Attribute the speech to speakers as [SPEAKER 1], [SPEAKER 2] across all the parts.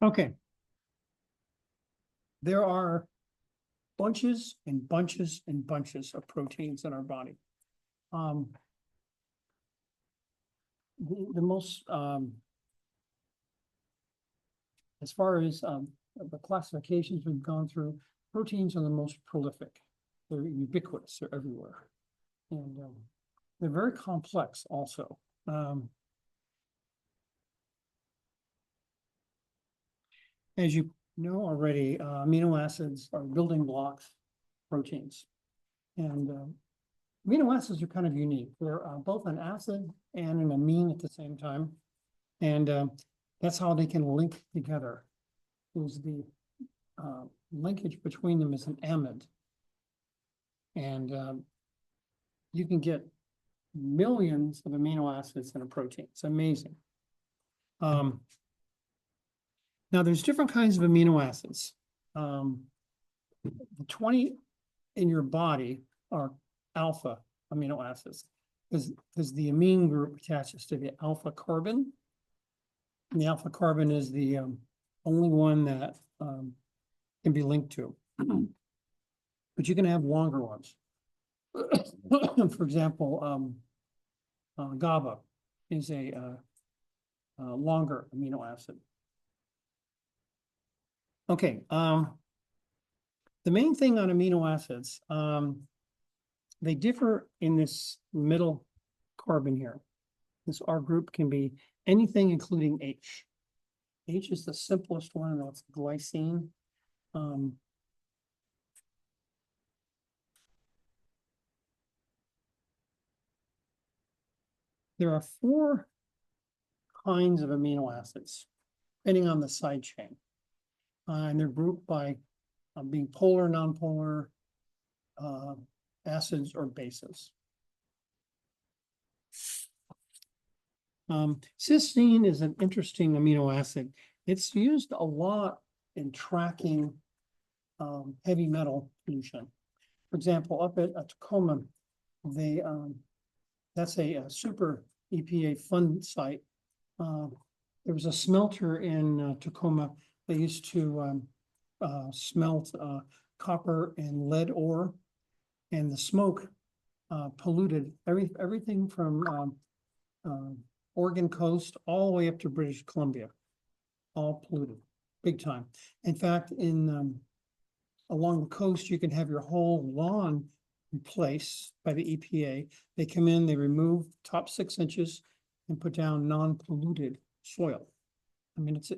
[SPEAKER 1] Okay. There are bunches and bunches and bunches of proteins in our body. The most, as far as the classifications we've gone through, proteins are the most prolific. They're ubiquitous, they're everywhere. And they're very complex also. As you know already, amino acids are building blocks, proteins. And amino acids are kind of unique. They're both an acid and an amine at the same time. And that's how they can link together. Is the linkage between them is an amide. And you can get millions of amino acids in a protein. It's amazing. Now, there's different kinds of amino acids. The 20 in your body are alpha amino acids because the amine group attaches to the alpha carbon. And the alpha carbon is the only one that can be linked to. But you can have longer ones. For example, GABA is a longer amino acid. Okay, the main thing on amino acids, they differ in this middle carbon here. This R group can be anything including H. H is the simplest one, that's glycine. There are 4 kinds of amino acids, depending on the side chain. And they're grouped by being polar, nonpolar, acids or bases. Cysteine is an interesting amino acid. It's used a lot in tracking heavy metal pollution. For example, up at Tacoma, they that's a super EPA fund site. There was a smelter in Tacoma. They used to smelt copper and lead ore, and the smoke polluted everything from Oregon coast all the way up to British Columbia, all polluted, big time. In fact, in along the coast, you can have your whole lawn replaced by the EPA. They come in, they remove top 6 inches and put down non-polluted soil. I mean, it's a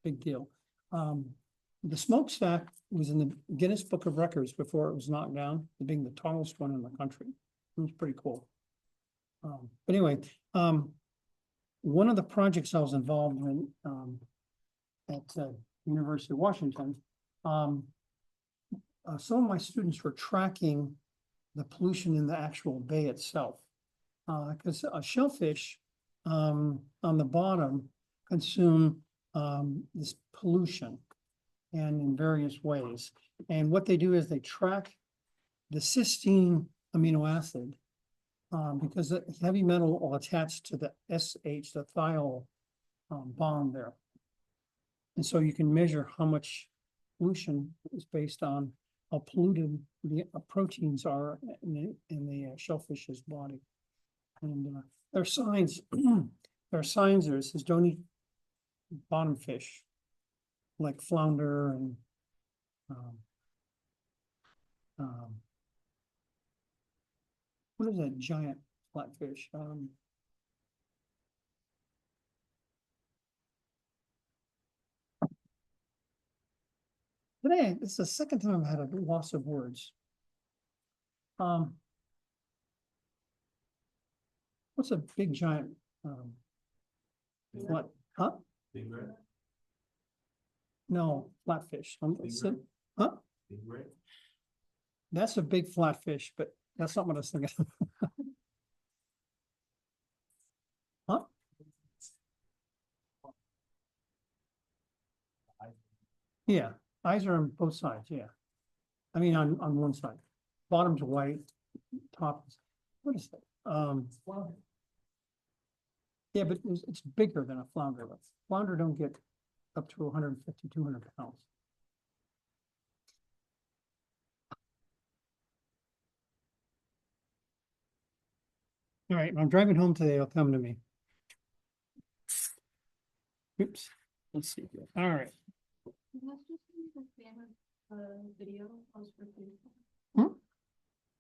[SPEAKER 1] big deal. The smokestack was in the Guinness Book of Records before it was knocked down, being the tallest one in the country. It was pretty cool. But anyway, one of the projects I was involved in at University of Washington, some of my students were tracking the pollution in the actual bay itself. Because shellfish on the bottom consume this pollution and in various ways. And what they do is they track the cysteine amino acid because the heavy metal will attach to the SH, the thiol bond there. And so you can measure how much pollution is based on how polluted the proteins are in the shellfish's body. And there are signs, there says don't eat bottom fish like flounder and what is that giant flatfish? Today, it's the second time I've had a loss of words. What's a big giant what? Huh?
[SPEAKER 2] Big red?
[SPEAKER 1] No, flatfish.
[SPEAKER 2] Big red?
[SPEAKER 1] Huh?
[SPEAKER 2] Big red?
[SPEAKER 1] That's a big flatfish, but that's not what I was thinking. Huh? Yeah, eyes are on both sides, yeah. I mean, on one side. Bottom's white, top is, what is that? Yeah, but it's bigger than a flounder. Flounder don't get up to 150, 200 pounds. All right, when I'm driving home today, it'll come to me. Oops, let's see. All right.
[SPEAKER 2] That's just the same as the video I was producing.
[SPEAKER 1] Hmm?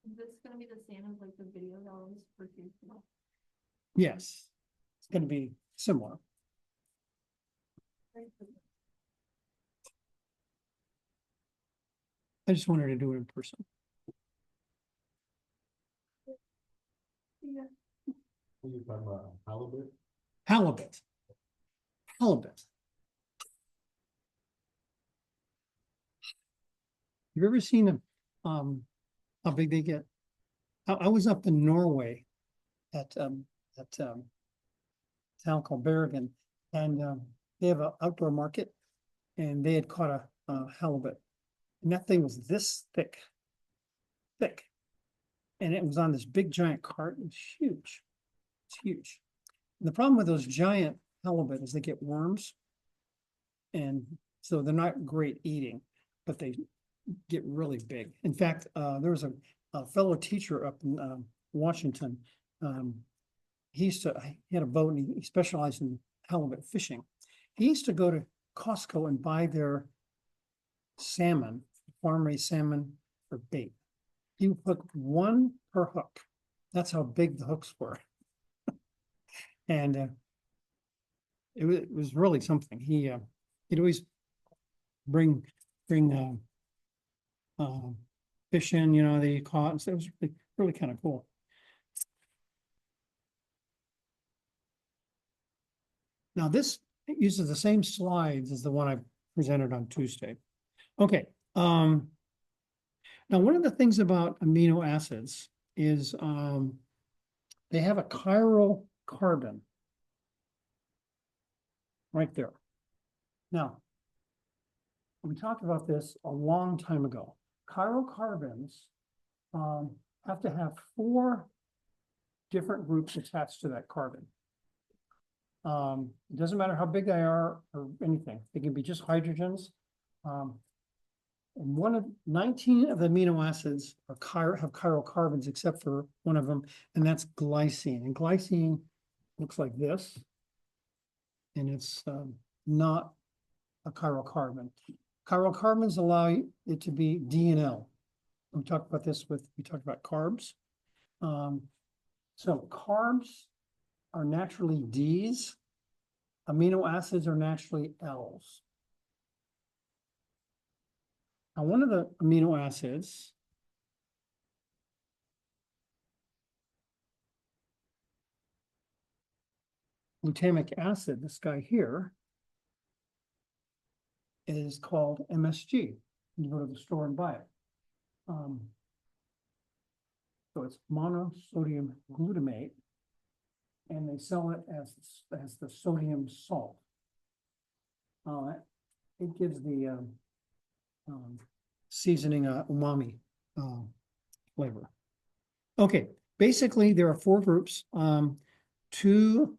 [SPEAKER 2] Is this gonna be the same as like the video that was produced?
[SPEAKER 1] Yes, it's gonna be similar. I just wanted to do it in person.
[SPEAKER 2] Yeah.
[SPEAKER 3] What are you talking about, halibut?
[SPEAKER 1] Halibut. Halibut. You've ever seen them, how big they get? I was up in Norway at town called Bergen, and they have an outdoor market, and they had caught a halibut, and that thing was this thick, and it was on this big giant cart. It's huge. It's huge. And the problem with those giant halibut is they get worms, and so they're not great eating, but they get really big. In fact, there was a fellow teacher up in Washington. He had a boat, and he specialized in halibut fishing. He used to go to Costco and buy their salmon, farm-raised salmon, for bait. He would hook one per hook. That's how big the hooks were. And it was really something. He'd always bring fish in, that he caught, and so it was really kind of cool. Now this uses the same slides as the one I presented on Tuesday. Okay, now one of the things about amino acids is they have a chiral carbon right there. Now, we talked about this a long time ago. Chiral carbons have to have 4 different groups attached to that carbon. It doesn't matter how big they are or anything. They can be just hydrogens. And 19 of the amino acids have chiral carbons, except for one of them, and that's glycine. And glycine looks like this, and it's not a chiral carbon. Chiral carbons allow it to be D and L. We talked about this we talked about carbs. So carbs are naturally Ds. Amino acids are naturally Ls. Now, one of the amino acids glutamic acid, this guy here, is called MSG. You go to the store and buy it. So it's monosodium glutamate, and they sell it as the sodium salt. It gives the seasoning umami flavor. Okay, basically there are 4 groups. 2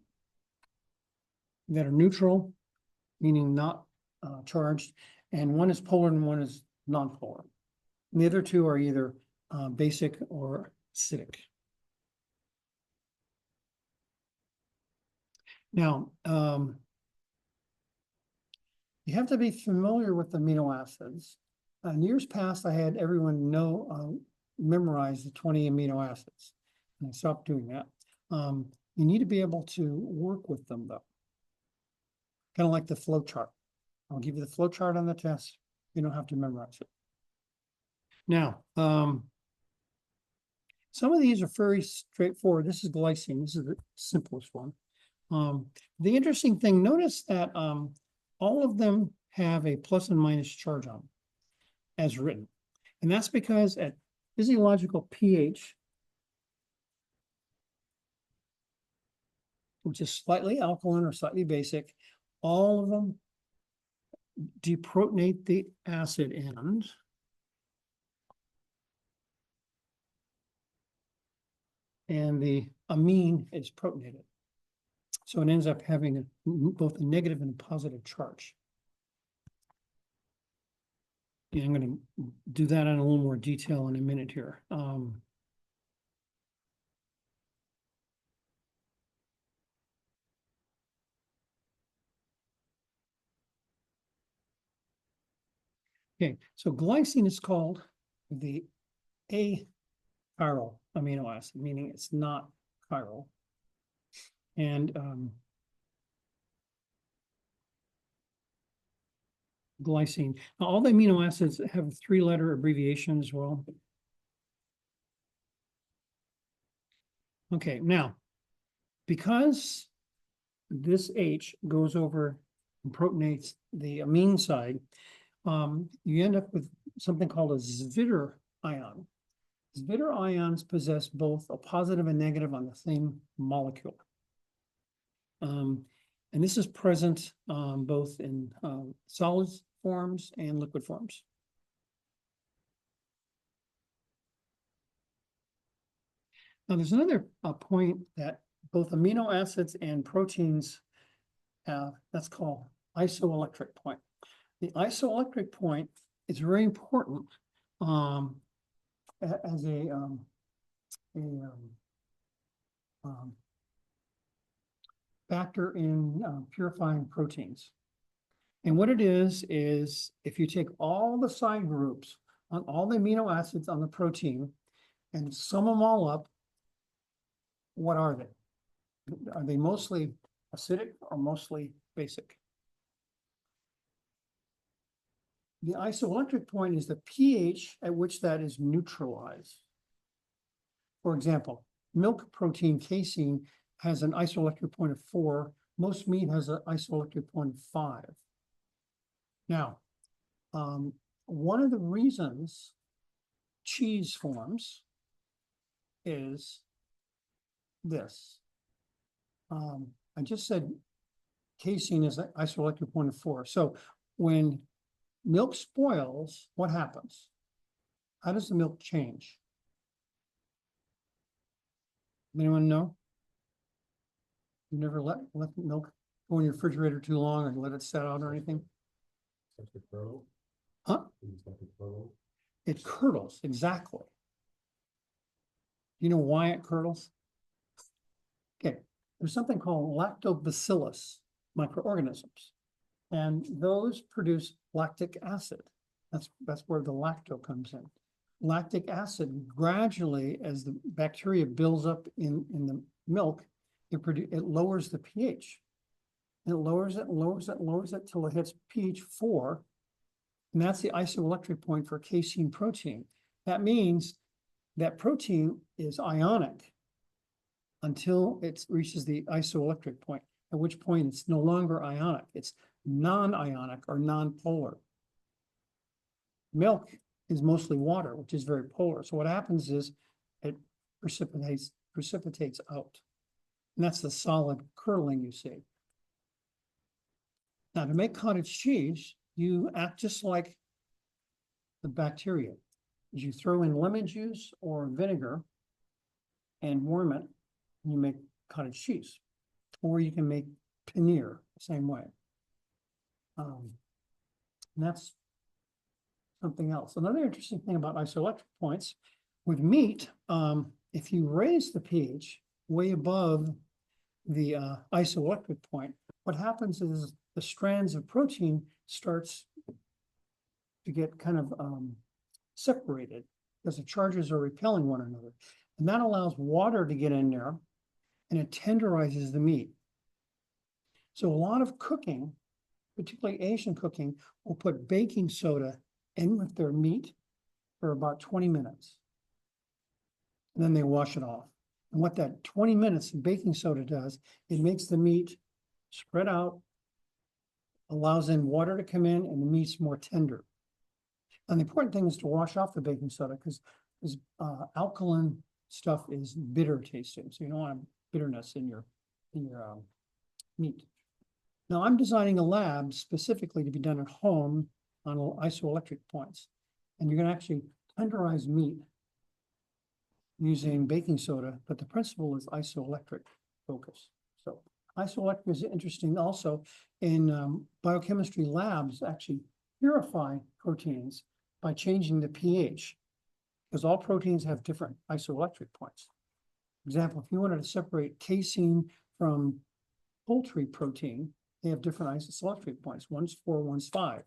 [SPEAKER 1] that are neutral, meaning not charged, and 1 is polar and 1 is non-polar. And the other 2 are either basic or acidic. Now, you have to be familiar with amino acids. In years past, I had everyone memorize the 20 amino acids, and I stopped doing that. You need to be able to work with them, though. Kind of like the flow chart. I'll give you the flow chart on the test. You don't have to memorize it. Now, some of these are very straightforward. This is glycine. This is the simplest one. The interesting thing, notice that all of them have a plus and minus charge on them, as written. And that's because at physiological pH, which is slightly alkaline or slightly basic, all of them deprotonate the acid end. And the amine is protonated. So it ends up having both a negative and a positive charge. Yeah, I'm gonna do that in a little more detail in a minute here. Okay, so glycine is called the achiral amino acid, meaning it's not chiral. And glycine, now, all the amino acids have a three-letter abbreviation as well. Okay, now, because this H goes over and protonates the amine side, you end up with something called a Zwitter ion. Zwitter ions possess both a positive and negative on the same molecule. And this is present both in solid forms and liquid forms. Now, there's another point that both amino acids and proteins have, that's called isoelectric point. The isoelectric point is very important as a factor in purifying proteins. And what it is if you take all the side groups on all the amino acids on the protein and sum them all up, what are they? Are they mostly acidic or mostly basic? The isoelectric point is the pH at which that is neutralized. For example, milk protein casein has an isoelectric point of 4. Most meat has an isoelectric point of 5. Now, one of the reasons cheese forms is this. I just said casein is an isoelectric point of 4. So when milk spoils, what happens? How does the milk change? Anyone know? You never let milk go in your refrigerator too long or let it set out or anything?
[SPEAKER 3] Such a curdle.
[SPEAKER 1] Huh?
[SPEAKER 3] It's like a curdle.
[SPEAKER 1] It curdles, exactly. You know why it curdles? Okay, there's something called lactobacillus microorganisms, and those produce lactic acid. That's where the lacto comes in. Lactic acid gradually, as the bacteria builds up in the milk, it lowers the pH. It lowers it till it hits pH 4. And that's the isoelectric point for casein protein. That means that protein is ionic until it reaches the isoelectric point, at which point it's no longer ionic. It's non-ionic or non-polar. Milk is mostly water, which is very polar. So what happens is it precipitates out. And that's the solid curdling you see. Now, to make cottage cheese, you act just like the bacteria. You throw in lemon juice or vinegar and warm it, and you make cottage cheese. Or you can make paneer the same way. And that's something else. Another interesting thing about isoelectric points, with meat, if you raise the pH way above the isoelectric point, what happens is the strands of protein starts to get kind of separated because the charges are repelling one another. And that allows water to get in there and it tenderizes the meat. So a lot of cooking, particularly Asian cooking, will put baking soda in with their meat for about 20 minutes. And then they wash it off. And what that 20 minutes of baking soda does, it makes the meat spread out, allows in water to come in, and the meat's more tender. And the important thing is to wash off the baking soda because alkaline stuff is bitter tasting. So you don't want bitterness in your meat. Now I'm designing a lab specifically to be done at home on isoelectric points. And you're going to actually tenderize meat using baking soda, but the principle is isoelectric focus. So isoelectric is interesting also in biochemistry labs actually purify proteins by changing the pH. Because all proteins have different isoelectric points. For example, if you wanted to separate casein from poultry protein, they have different isoelectric points. One's 4, one's 5.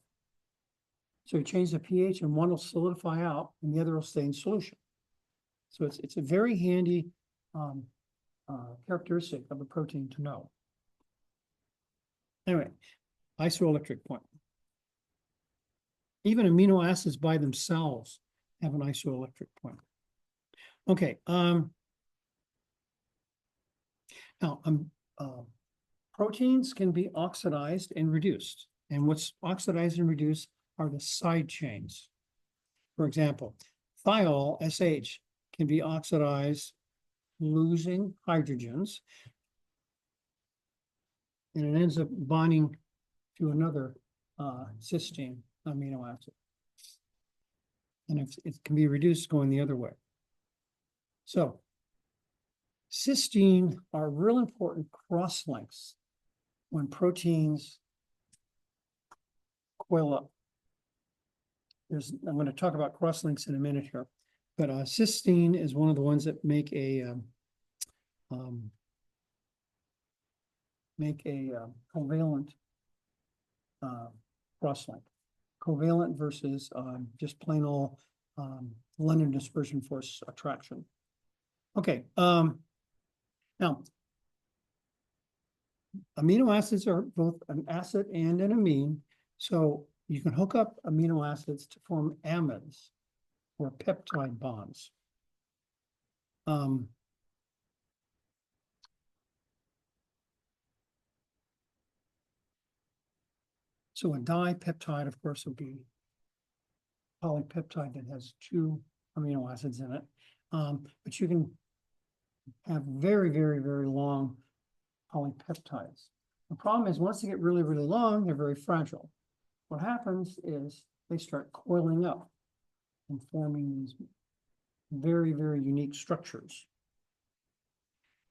[SPEAKER 1] So you change the pH and one will solidify out and the other will stay in solution. So it's a very handy characteristic of a protein to know. Anyway, isoelectric point. Even amino acids by themselves have an isoelectric point. Okay, now proteins can be oxidized and reduced. And what's oxidized and reduced are the side chains. For example, thiol, SH, can be oxidized, losing hydrogens, and it ends up bonding to another cysteine amino acid. And if it can be reduced going the other way. So cysteine are real important cross-links when proteins coil up. I'm going to talk about cross-links in a minute here, but cysteine is one of the ones that make a covalent cross-link. Covalent versus just plain old London dispersion force attraction. Okay, now amino acids are both an acid and an amine, so you can hook up amino acids to form amides or peptide bonds. So a dipeptide, of course, would be polypeptide that has 2 amino acids in it. But you can have very, very, very long polypeptides. The problem is once they get really, really long, they're very fragile. What happens is they start coiling up and forming these very, very unique structures.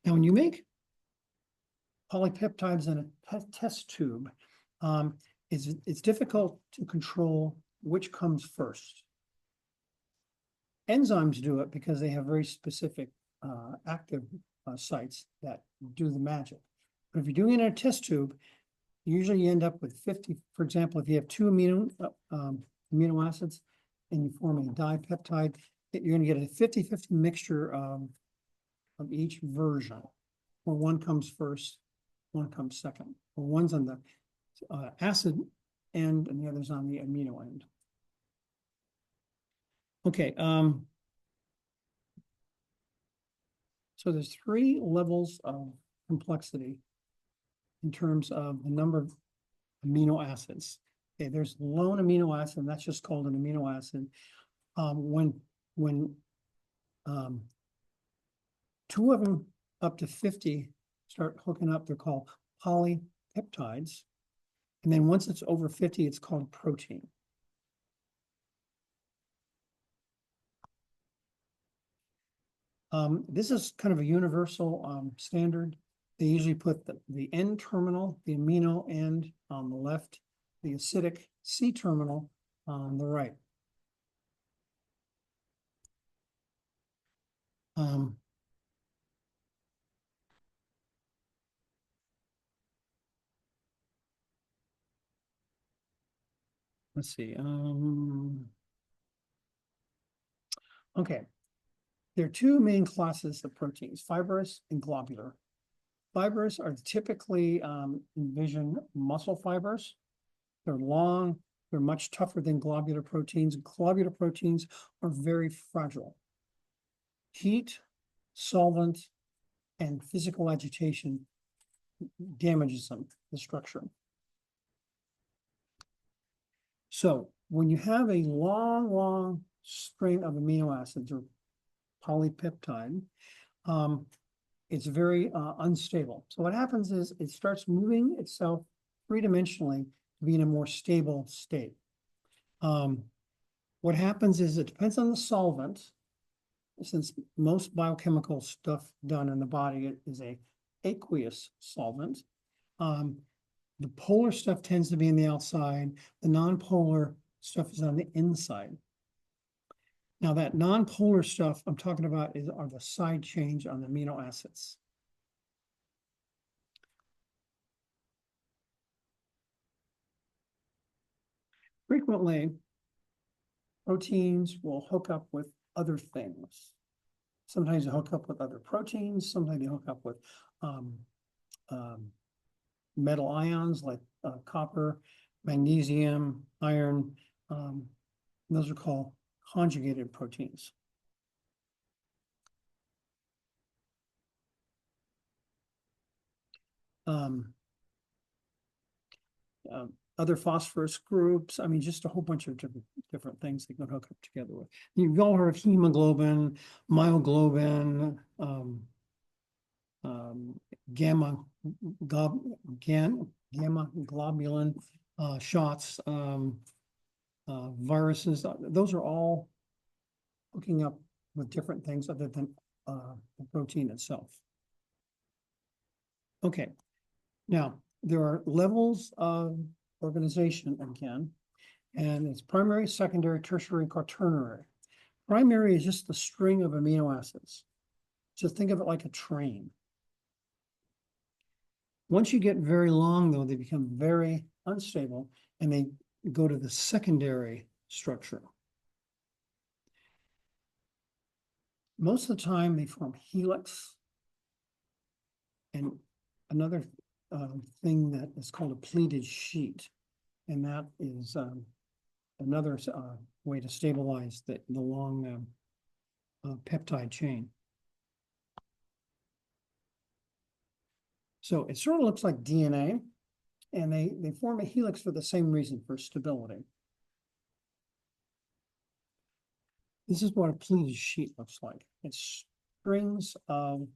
[SPEAKER 1] Now, when you make polypeptides in a test tube, it's difficult to control which comes first. Enzymes do it because they have very specific active sites that do the magic. But if you're doing it in a test tube, usually you end up with 50, for example, if you have 2 amino acids and you form a dipeptide, you're going to get a 50-50 mixture of each version, where one comes first, one comes second, or one's on the acid end and the other's on the amino end. Okay, so there's 3 levels of complexity in terms of the number of amino acids. Okay, there's lone amino acid, and that's just called an amino acid. When 2 of them up to 50 start hooking up, they're called polypeptides. And then once it's over 50, it's called protein. This is kind of a universal standard. They usually put the N terminal, the amino end on the left, the acidic C terminal on the right. Let's see. Okay. There are 2 main classes of proteins, fibrous and globular. Fibers are typically envision muscle fibers. They're long, they're much tougher than globular proteins. Globular proteins are very fragile. Heat, solvent, and physical agitation damages them, the structure. So when you have a long, long string of amino acids or polypeptide, it's very unstable. So what happens is it starts moving itself 3-dimensionally to be in a more stable state. What happens is it depends on the solvent. Since most biochemical stuff done in the body is a aqueous solvent, the polar stuff tends to be on the outside. The non-polar stuff is on the inside. Now that non-polar stuff I'm talking about are the side chains on the amino acids. Frequently, proteins will hook up with other things. Sometimes they hook up with other proteins, sometimes they hook up with um, metal ions like copper, magnesium, iron. Those are called conjugated proteins. Other phosphorus groups, I mean, just a whole bunch of different things they can hook up together with. You've all heard of hemoglobin, myoglobin, gamma globulin shots, viruses. Those are all hooking up with different things other than the protein itself. Okay, now there are levels of organization again, and it's primary, secondary, tertiary, quaternary. Primary is just the string of amino acids. So think of it like a train. Once you get very long, though, they become very unstable and they go to the secondary structure. Most of the time, they form helix. And another thing that is called a pleated sheet. And that is another way to stabilize the long peptide chain. So it sort of looks like DNA, and they form a helix for the same reason, for stability. This is what a pleated sheet looks like. It's strings of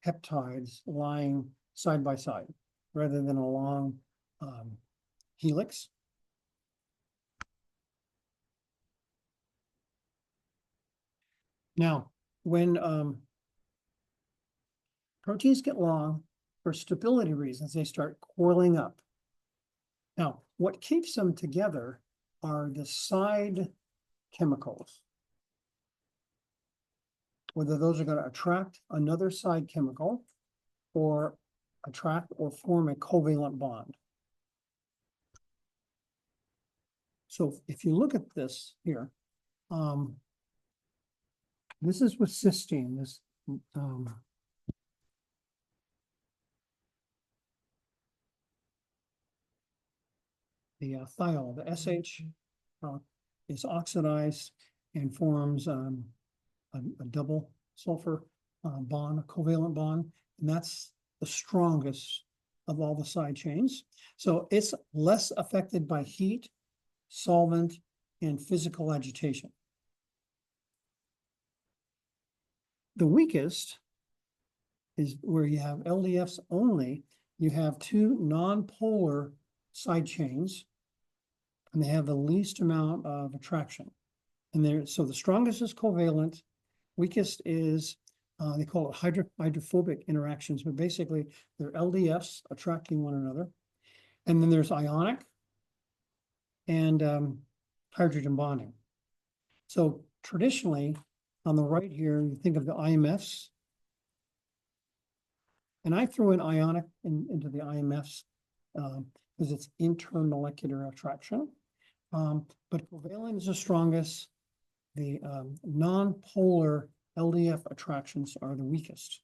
[SPEAKER 1] peptides lying side by side, rather than a long helix. Now, when proteins get long, for stability reasons, they start coiling up. Now, what keeps them together are the side chemicals. Whether those are going to attract another side chemical or attract or form a covalent bond. So if you look at this here, this is with cysteine, this the thiol, the SH is oxidized and forms a double sulfur bond, a covalent bond, and that's the strongest of all the side chains. So it's less affected by heat, solvent, and physical agitation. The weakest is where you have LDFs only. You have two non-polar side chains, and they have the least amount of attraction. And so the strongest is covalent, weakest is, they call it hydrophobic interactions, but basically they're LDFs attracting one another. And then there's ionic and hydrogen bonding. So traditionally, on the right here, you think of the IMFs. And I threw in ionic into the IMFs because it's intermolecular attraction. But covalent is the strongest. The non-polar LDF attractions are the weakest.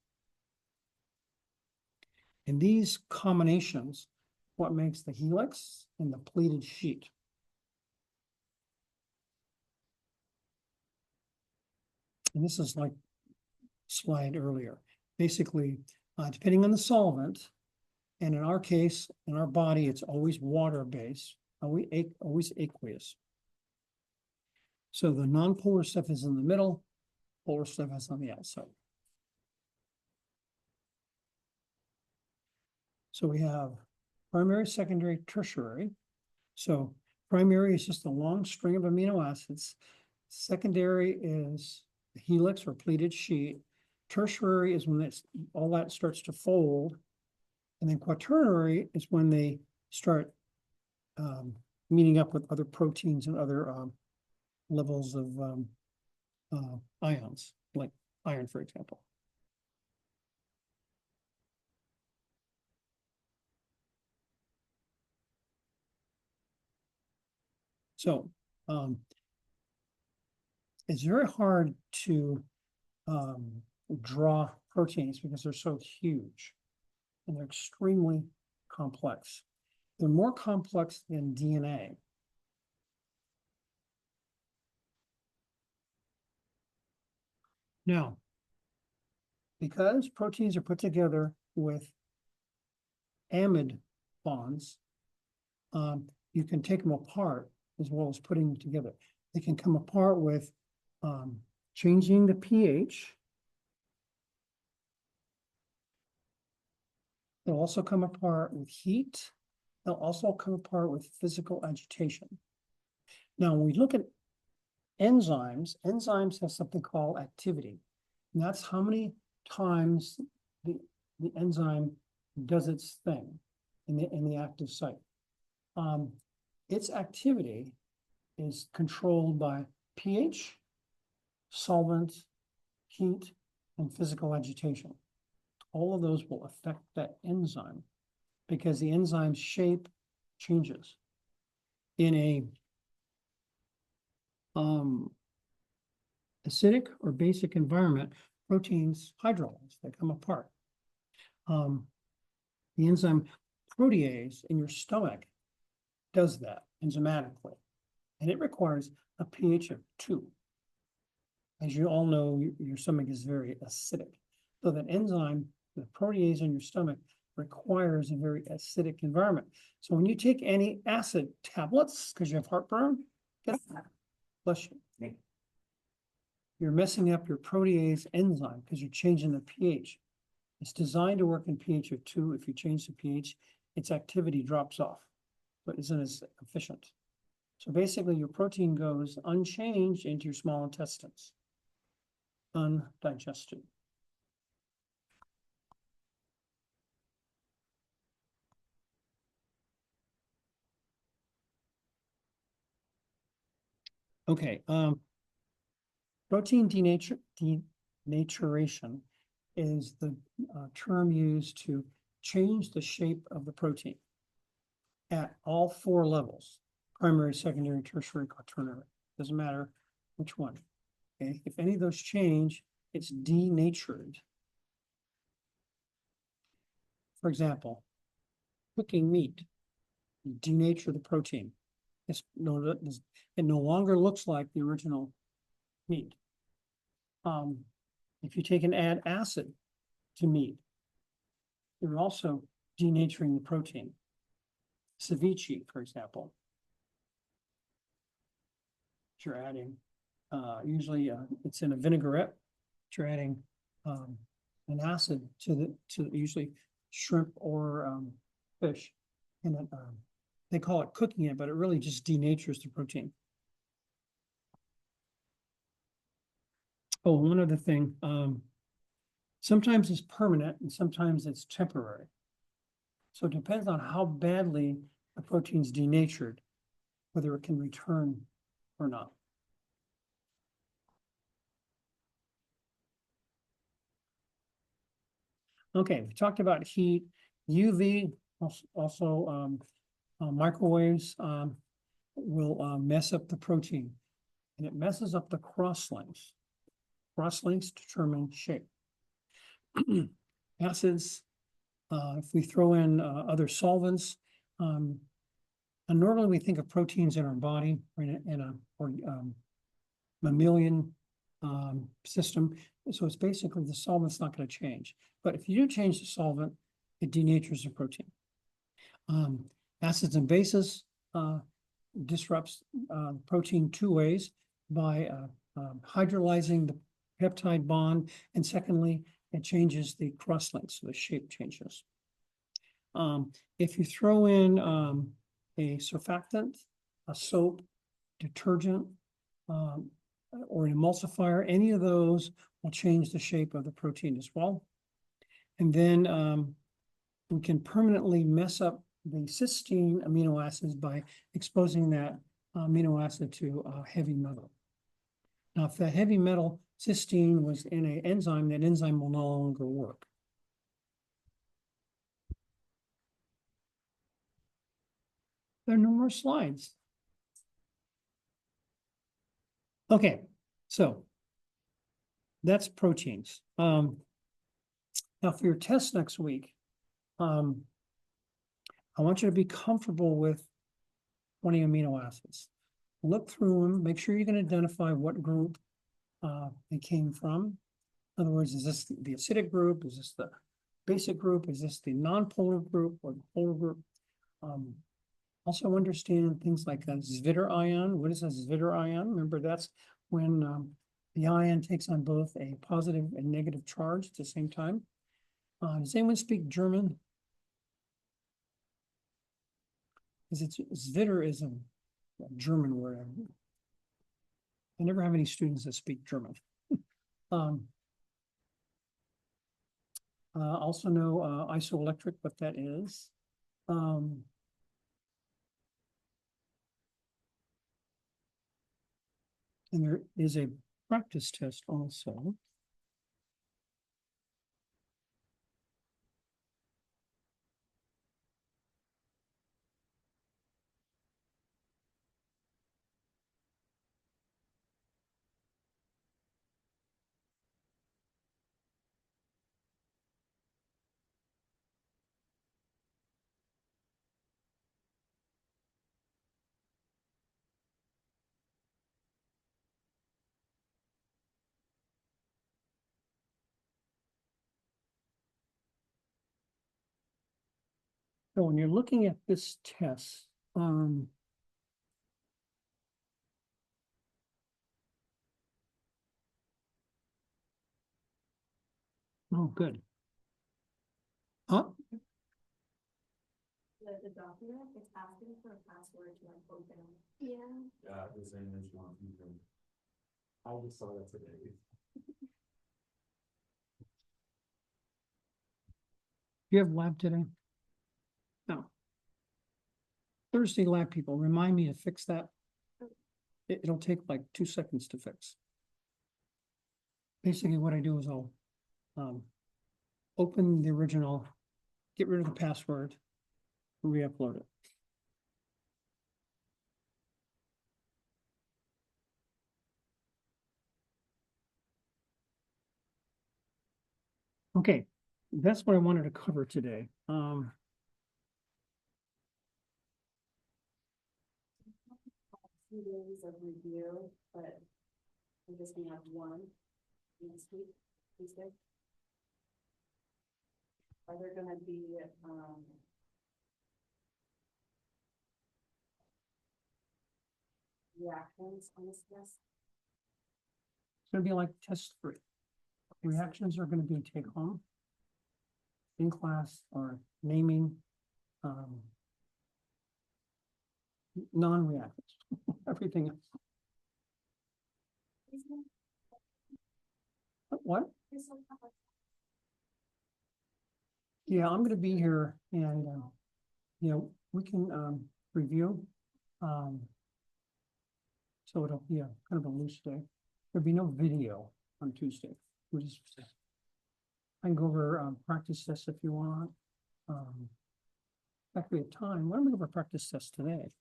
[SPEAKER 1] And these combinations, what makes the helix and the pleated sheet. And this is like slide earlier. Basically, depending on the solvent, and in our case, in our body, it's always water-based, always aqueous. So the non-polar stuff is in the middle, polar stuff is on the outside. So we have primary, secondary, tertiary. So primary is just a long string of amino acids. Secondary is the helix or pleated sheet. Tertiary is when all that starts to fold. And then quaternary is when they start meeting up with other proteins and other levels of ions, like iron, for example. So, it's very hard to, draw proteins because they're so huge and they're extremely complex. They're more complex than DNA. Now, because proteins are put together with amide bonds, you can take them apart as well as putting them together. They can come apart with changing the pH. They'll also come apart with heat. They'll also come apart with physical agitation. Now, when we look at enzymes, enzymes have something called activity. And that's how many times the enzyme does its thing in the active site. Its activity is controlled by pH, solvent, heat, and physical agitation. All of those will affect that enzyme because the enzyme's shape changes. In a acidic or basic environment, proteins hydrolyze, they come apart. The enzyme protease in your stomach does that enzymatically, and it requires a pH of 2. As you all know, your stomach is very acidic. So that enzyme, the protease in your stomach, requires a very acidic environment. So when you take antacid tablets because you have heartburn, guess what? Bless you. You're messing up your protease enzyme because you're changing the pH. It's designed to work in pH of 2. If you change the pH, its activity drops off, but isn't as efficient. So basically, your protein goes unchanged into your small intestines, undigested. Okay, protein denaturation is the term used to change the shape of the protein at all 4 levels: primary, secondary, tertiary, quaternary. Doesn't matter which one. Okay, if any of those change, it's denatured. For example, cooking meat, denature the protein. It no longer looks like the original meat. If you take and add acid to meat, you're also denaturing the protein. Ceviche, for example. You're adding, usually it's in a vinaigrette. You're adding an acid to usually shrimp or fish, and they call it cooking it, but it really just denatures the protein. Oh, one other thing. Sometimes it's permanent and sometimes it's temporary. So it depends on how badly the protein's denatured, whether it can return or not. Okay, we talked about heat. UV, also microwaves will mess up the protein, and it messes up the cross-links. Cross-links determine shape. Acids, if we throw in other solvents, and normally we think of proteins in our body or in a mammalian system. So it's basically the solvent's not going to change. But if you do change the solvent, it denatures the protein. Acids and bases disrupts protein 2 ways: by hydrolyzing the peptide bond, and secondly, it changes the cross-links, so the shape changes. If you throw in a surfactant, a soap, detergent, or an emulsifier, any of those will change the shape of the protein as well. And then we can permanently mess up the cysteine amino acids by exposing that amino acid to heavy metal. Now, if the heavy metal cysteine was in an enzyme, that enzyme will no longer work. There are no more slides. Okay, so that's proteins. Now for your test next week, I want you to be comfortable with 20 amino acids. Look through them, make sure you can identify what group they came from. In other words, is this the acidic group? Is this the basic group? Is this the non-polar group or the polar group? Also understand things like a Zwitter ion. What is a Zwitter ion? Remember, that's when the ion takes on both a positive and negative charge at the same time. Does anyone speak German? Because it's Zwitter is a German word. I never have any students that speak German. Also know isoelectric, what that is. And there is a practice test also. So when you're looking at this test, oh, good. Huh?
[SPEAKER 2] The document is asking for a password to like open. Yeah.
[SPEAKER 3] Yeah, the same issue on YouTube. I just saw that today.
[SPEAKER 1] You have lab today? No. Thursday lab people, remind me to fix that. It'll take like 2 seconds to fix. Basically, what I do is I'll open the original, get rid of the password, re-upload it. Okay, that's what I wanted to cover today.
[SPEAKER 2] Few days of review, but we're just gonna have one next week, Tuesday. Are there gonna be, reactions on this test?
[SPEAKER 1] It's gonna be like test 3. Reactions are gonna be take home, in class, or naming, non-reactions, everything else. What? Yeah, I'm gonna be here and, we can, review. So it'll be a kind of a loose day. There'll be no video on Tuesday. We'll just, I can go over, practice tests if you want. In fact, we have time. Why don't we go over practice tests today?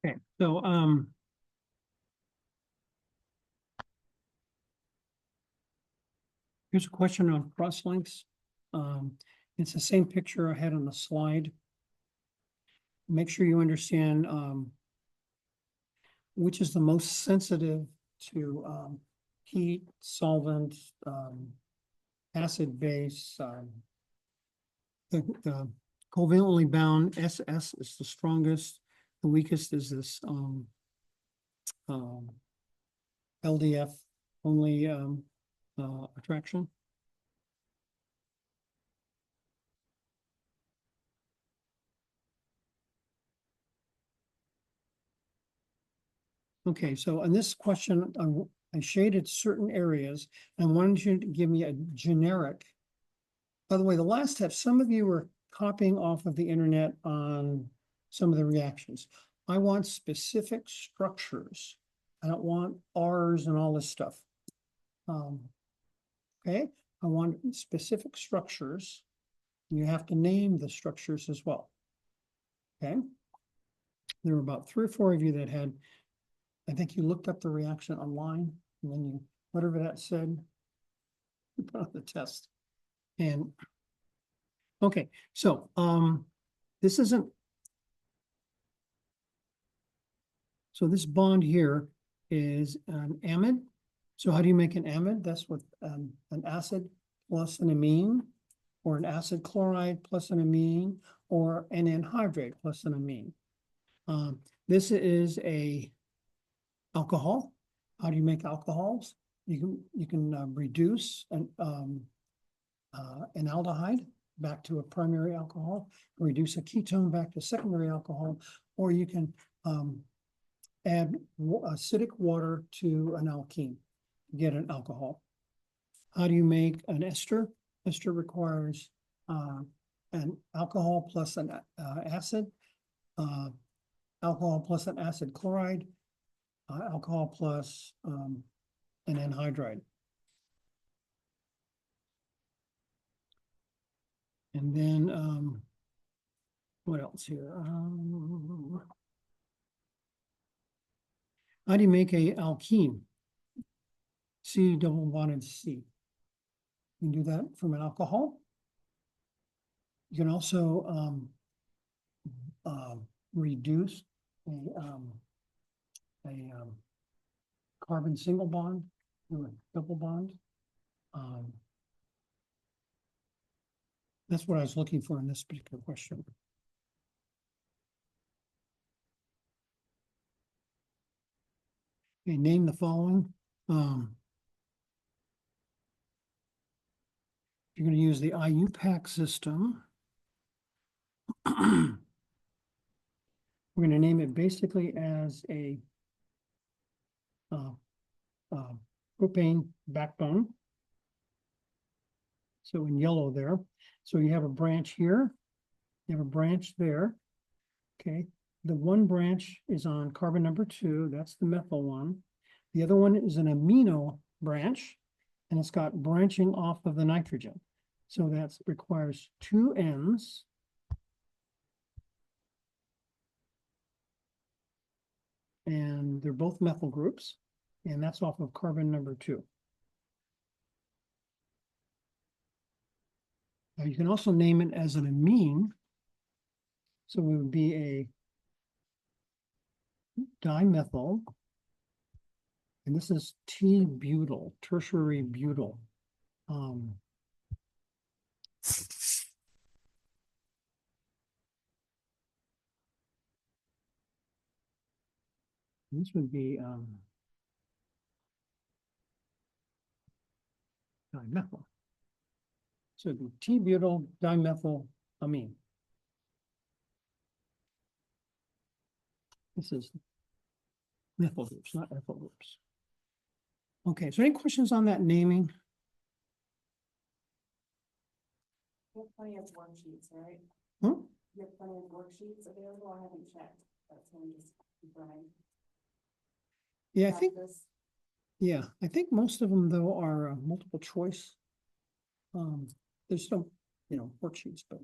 [SPEAKER 1] Okay, so, here's a question on crosslinks. It's the same picture I had on the slide. Make sure you understand, which is the most sensitive to, heat, solvent, acid base, the covalently bound SS is the strongest, the weakest is this, LDF only, attraction. Okay, so on this question, I shaded certain areas and wanted you to give me a generic. By the way, the last step, some of you were copying off of the internet on some of the reactions. I want specific structures. I don't want Rs and all this stuff. Okay, I want specific structures. You have to name the structures as well. Okay. There were about 3 or 4 of you that had, I think you looked up the reaction online and then you, whatever that said, you put on the test. And, okay, so, this isn't. So this bond here is an amide. So how do you make an amide? That's with, an acid plus an amine, or an acid chloride plus an amine, or an anhydrate plus an amine. This is a alcohol. How do you make alcohols? You can reduce an aldehyde back to a primary alcohol, reduce a ketone back to secondary alcohol, or you can add acidic water to an alkene to get an alcohol. How do you make an ester? Ester requires an alcohol plus an acid, alcohol plus an acid chloride, alcohol plus an anhydride. And then what else here? How do you make a alkene? C double bonded C. You can do that from an alcohol. You can also reduce a carbon single bond to a double bond. That's what I was looking for in this particular question. Okay, name the following. You're going to use the IUPAC system. We're going to name it basically as a propane backbone. So in yellow there. So you have a branch here. You have a branch there. Okay. The one branch is on carbon number 2. That's the methyl one. The other one is an amino branch, and it's got branching off of the nitrogen. So that requires 2 N's. And they're both methyl groups, and that's off of carbon number 2. Now you can also name it as an amine. So it would be a dimethyl. And this is T-butyl, tertiary butyl. This would be dimethyl. So it'd be T-butyl dimethyl amine. This is methyl groups, not ethyl groups. Okay, so any questions on that naming?
[SPEAKER 2] You have plenty of worksheets, right?
[SPEAKER 1] Hmm?
[SPEAKER 2] You have plenty of worksheets available. I haven't checked. That's what I'm just confirming.
[SPEAKER 1] Yeah, I
[SPEAKER 2] Got
[SPEAKER 1] think,
[SPEAKER 2] this.
[SPEAKER 1] yeah, I think most of them though are multiple choice. There's no, worksheets, but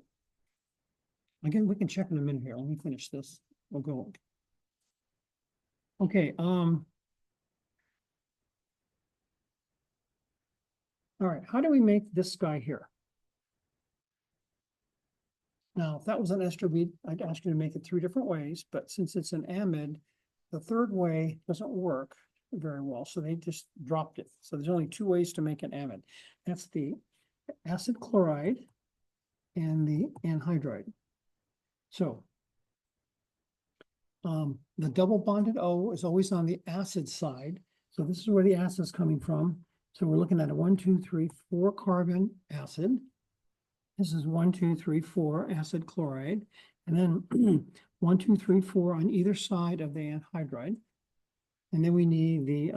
[SPEAKER 1] again, we can check in a minute here. Let me finish this. We'll go. Okay, all right, how do we make this guy here? Now, if that was an ester, I'd ask you to make it 3 different ways, but since it's an amide, the third way doesn't work very well, so they just dropped it. So there's only two ways to make an amide. That's the acid chloride and the anhydride. So the double bonded O is always on the acid side. So this is where the acid is coming from. So we're looking at a 1, 2, 3, 4 carbon acid. This is 1, 2, 3, 4 acid chloride. And then 1, 2, 3, 4 on either side of the anhydride. And then we need the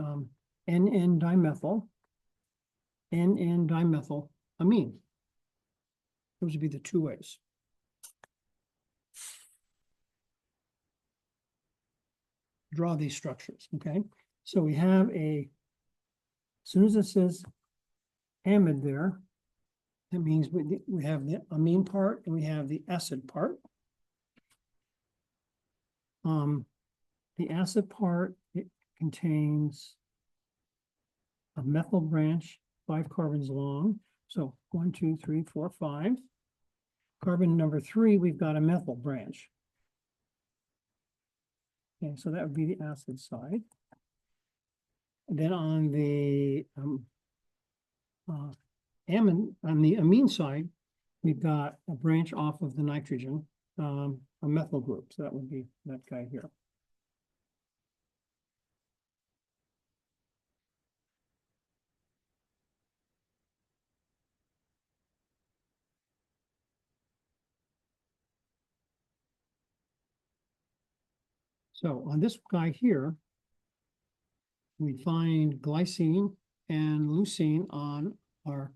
[SPEAKER 1] NN-dimethyl amine. Those would be the two ways. Draw these structures, okay? So we have as soon as it says amide there, that means we have the amine part and we have the acid part. The acid part, it contains a methyl branch, 5 carbons long. So 1, 2, 3, 4, 5. Carbon number 3, we've got a methyl branch. Okay, so that would be the acid side. And then on the amine side, we've got a branch off of the nitrogen, a methyl group. So that would be that guy here. So on this guy here, we find glycine and leucine on our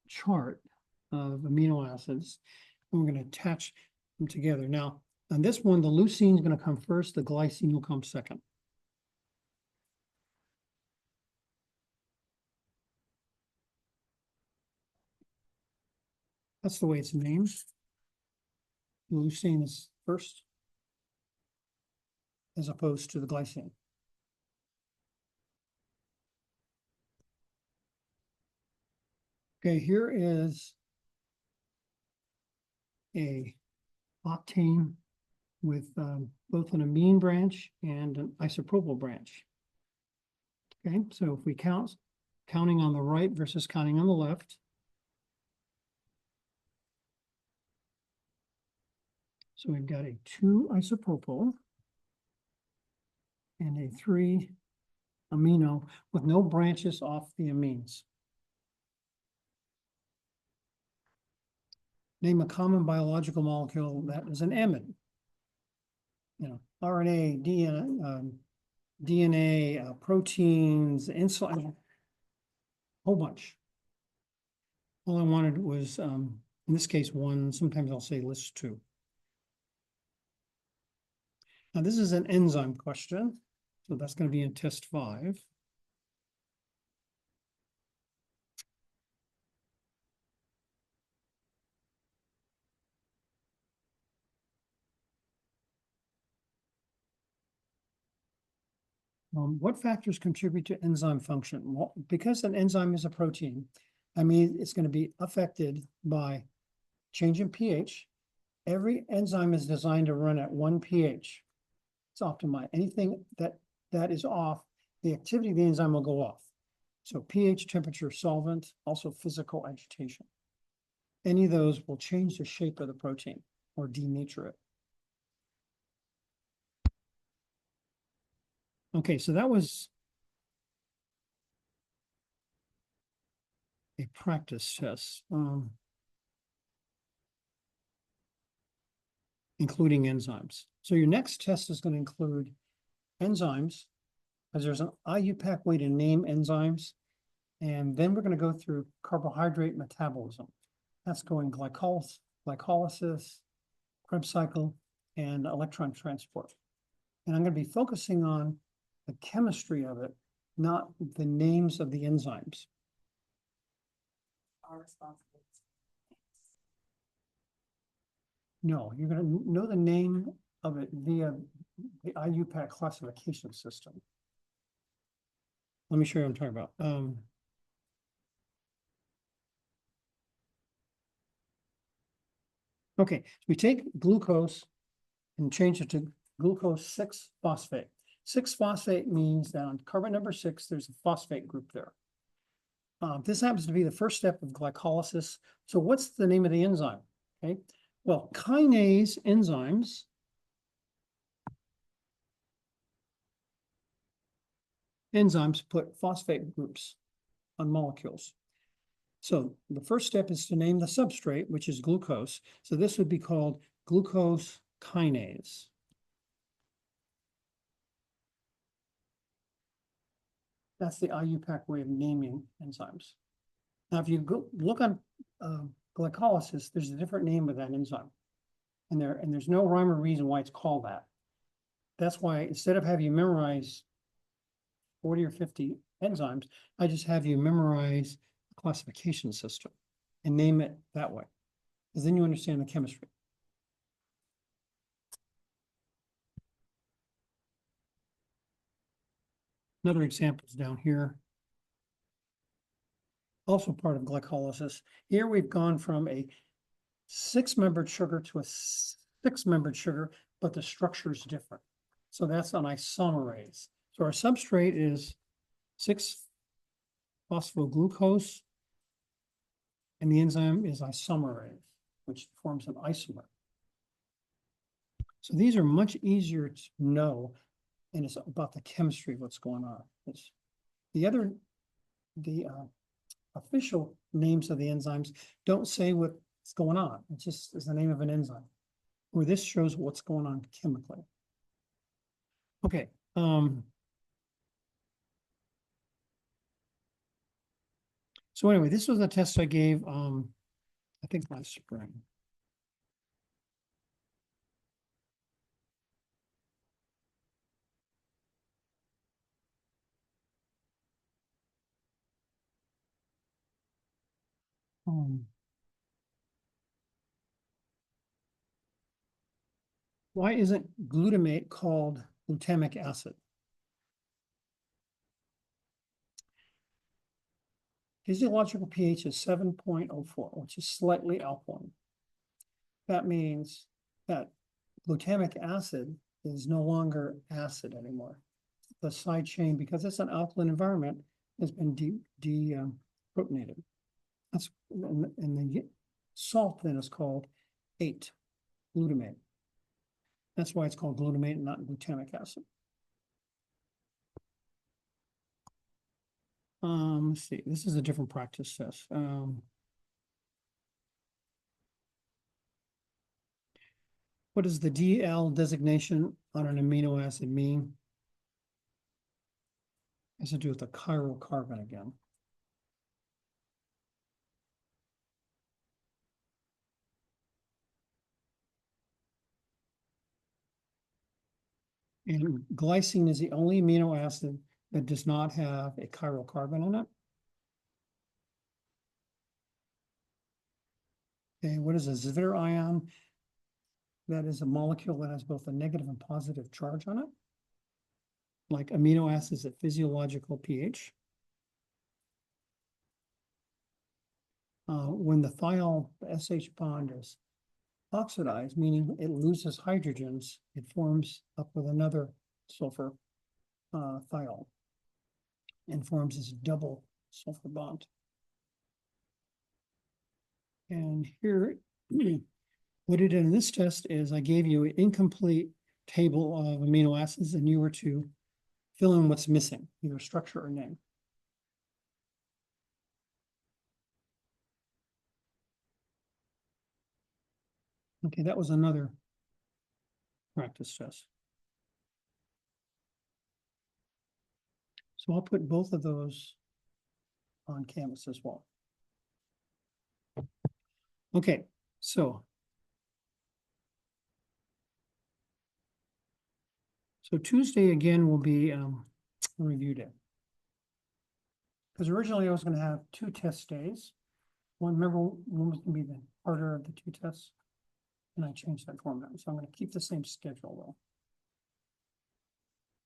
[SPEAKER 1] chart of amino acids. And we're going to attach them together. Now, on this one, the leucine is going to come first, the glycine will come second. That's the way it's named. Leucine is first, as opposed to the glycine. Okay, here is a octane with both an amine branch and an isopropyl branch. Okay, so if we counting on the right versus counting on the left. So we've got a 2 isopropyl and a 3 amino with no branches off the amines. Name a common biological molecule that is an amide. You know, RNA, DNA, proteins, insulin, a whole bunch. All I wanted was, in this case, 1, sometimes I'll say list 2. Now this is an enzyme question, so that's going to be in test 5. What factors contribute to enzyme function? Well, because an enzyme is a protein, I mean, it's going to be affected by change in pH. Every enzyme is designed to run at 1 pH. It's optimized. Anything that is off, the activity of the enzyme will go off. So pH, temperature, solvent, also physical agitation. Any of those will change the shape of the protein or denature it. Okay, so that was a practice test, including enzymes. So your next test is going to include enzymes, because there's an IUPAC way to name enzymes. And then we're going to go through carbohydrate metabolism. That's going glycolysis, Krebs cycle, and electron transport. And I'm going to be focusing on the chemistry of it, not the names of the enzymes.
[SPEAKER 2] Are responsible.
[SPEAKER 1] No, you're going to know the name of it via the IUPAC classification system. Let me show you what I'm talking about. Okay, so we take glucose and change it to glucose six phosphate. Six phosphate means that on carbon number 6, there's a phosphate group there. This happens to be the first step of glycolysis. So what's the name of the enzyme? Okay, well, kinase enzymes put phosphate groups on molecules. So the first step is to name the substrate, which is glucose. So this would be called glucose kinase. That's the IUPAC way of naming enzymes. Now, if you go look on glycolysis, there's a different name of that enzyme. And there's no rhyme or reason why it's called that. That's why instead of having you memorize 40 or 50 enzymes, I just have you memorize the classification system and name it that way. Because then you understand the chemistry. Another example is down here. Also part of glycolysis. Here we've gone from a 6-membered sugar to a 6-membered sugar, but the structure is different. So that's an isomerase. So our substrate is 6-phosphoglucose, and the enzyme is isomerase, which forms an isomer. So these are much easier to know, and it's about the chemistry of what's going on. The official names of the enzymes don't say what's going on. It just is the name of an enzyme, where this shows what's going on chemically. Okay. So anyway, this was a test I gave, I think last spring. Why isn't glutamate called glutamic acid? Physiological pH is 7.04, which is slightly alkaline. That means that glutamic acid is no longer acid anymore. The side chain, because it's an alkaline environment, has been deprotonated. That's and the salt then is called 8-glutamate. That's why it's called glutamate and not glutamic acid. Let's see, this is a different practice test. What does the DL designation on an amino acid mean? It has to do with the chiral carbon again. And glycine is the only amino acid that does not have a chiral carbon in it. Okay, what is a Zwitter ion? That is a molecule that has both a negative and positive charge on it, like amino acids at physiological pH. When the thiol, the SH bond is oxidized, meaning it loses hydrogens, it forms up with another sulfur thiol and forms this double sulfur bond. And here, what I did in this test is I gave you an incomplete table of amino acids and you were to fill in what's missing, either structure or name. Okay, that was another practice test. So I'll put both of those on Canvas as well. Okay, so Tuesday again will be a review day. Because originally I was going to have 2 test days. Remember, one was going to be the harder of the 2 tests. And I changed that format. So I'm going to keep the same schedule though.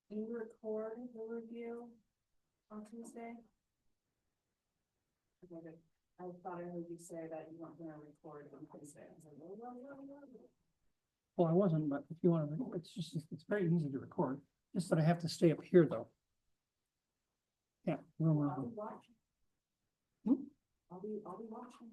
[SPEAKER 2] Can you record the review on Tuesday? Okay, good. I thought I heard you say that you weren't gonna record on Thursday. I was like, whoa.
[SPEAKER 1] Well, I wasn't, but if you want to, it's just, it's very easy to record, just that I have to stay up here though. Yeah.
[SPEAKER 2] I'll be watching.
[SPEAKER 1] Hmm?
[SPEAKER 2] I'll be watching.